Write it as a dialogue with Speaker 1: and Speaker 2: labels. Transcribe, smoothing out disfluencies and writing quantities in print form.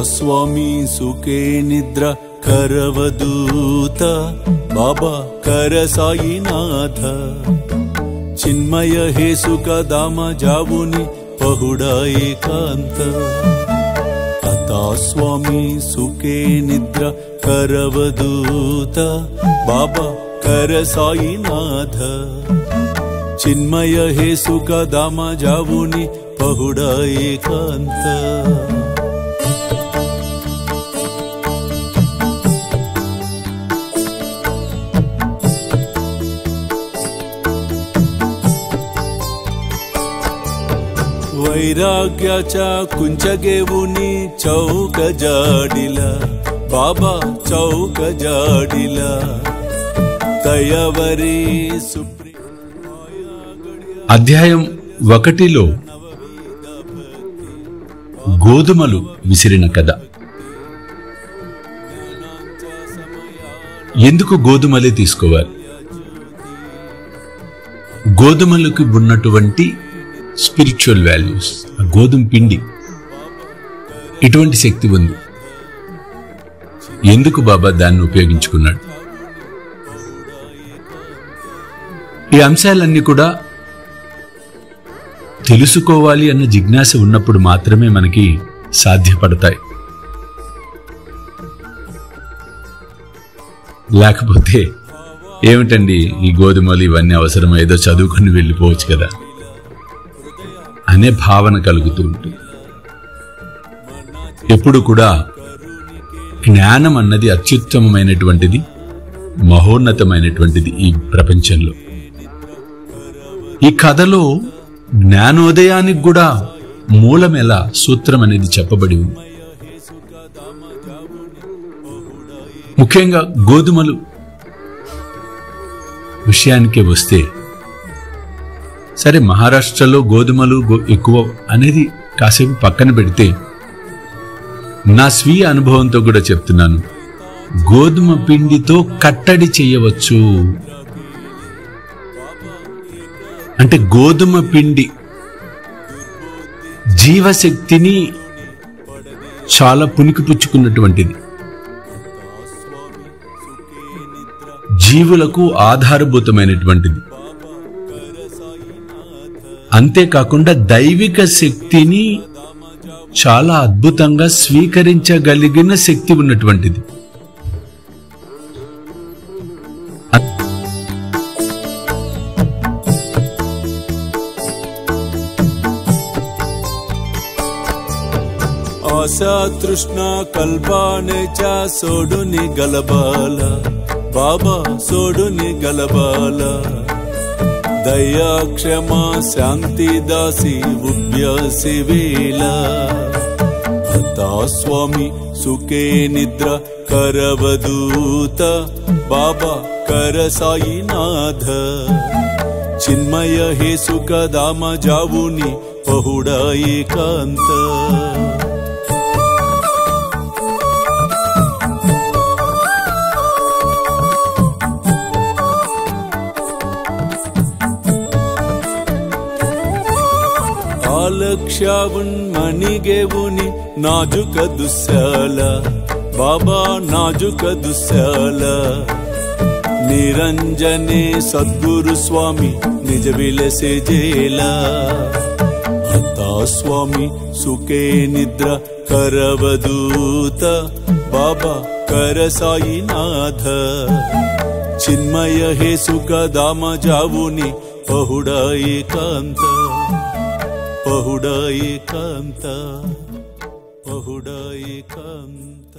Speaker 1: स्वामी सुखे निद्रा करवदूत बाबा कर साईनाथ चिन्मय हे सुख दाम जावुनि पहुडा एकांत अता स्वामी सुखे निद्रा करवदूत बाबा कर साईनाथ चिन्मय हे सुख दाम जावुनि पहुडा एकांत वैराग्याच्या कुंचगेवुनी चौक जाडिला बाबा चौक जाडिला तयवरी
Speaker 2: అధ్యాయం 1లో గోధుమలు విసిరిన కథ. ఎందుకు గోధుమలే తీసుకోవాలి? గోధుమలకు ఉన్నటువంటి స్పిరిచువల్ వాల్యూస్, గోధుమ పిండి ఇటువంటి శక్తి ఉంది. ఎందుకు బాబా దాన్ని ఉపయోగించుకున్నాడు? ఈ అంశాలన్నీ కూడా తెలుసుకోవాలి అన్న జిజ్ఞాస ఉన్నప్పుడు మాత్రమే మనకి సాధ్యపడతాయి. లేకపోతే ఏమిటండి ఈ గోధుమలు ఇవన్నీ అవసరం, ఏదో చదువుకొని వెళ్ళిపోవచ్చు కదా అనే భావన కలుగుతూ ఉంటుంది. ఎప్పుడు కూడా జ్ఞానం అన్నది అత్యుత్తమమైనటువంటిది, మహోన్నతమైనటువంటిది ఈ ప్రపంచంలో. ఈ కథలో జ్ఞానోదయానికి కూడా మూలం ఎలా, సూత్రం అనేది చెప్పబడి ఉంది. ముఖ్యంగా గోధుమలు విషయానికే వస్తే, సరే మహారాష్ట్రలో గోధుమలు ఎక్కువ అనేది కాసేపు పక్కన పెడితే, నా స్వీయ అనుభవంతో కూడా చెప్తున్నాను, గోధుమ పిండితో కట్టడి చేయవచ్చు. అంటే గోధుమ పిండి జీవశక్తిని చాలా పుణికిపుచ్చుకున్నటువంటిది, జీవులకు ఆధారభూతమైనటువంటిది. అంతేకాకుండా దైవిక శక్తిని చాలా అద్భుతంగా స్వీకరించగలిగిన శక్తి ఉన్నటువంటిది.
Speaker 1: आशा तृष्णा कल्पानेचा सोडुनि गलबाला बाबा सोडुनि गलबाला दया क्षमा शांति दासी उभ्यासी वेला अता स्वामी सुखे निद्रा करवदूत बाबा कर साईनाथ चिन्मय हे सुख दाम जावुनि पहुडा एकांत आलक्ष्यावन्मणिगेवुनि नाजुक दुस्साल बाबा नाजुक दुस्साल निरंजने सद्गुरु स्वामी निज विलसे जेला अता स्वामी सुखे निद्रा करवदूत बाबा कर साईनाथ चिन्मय हे सुख दाम जावुनि पहुडा एकांत पहुडा एकांत पहुडा एकांत।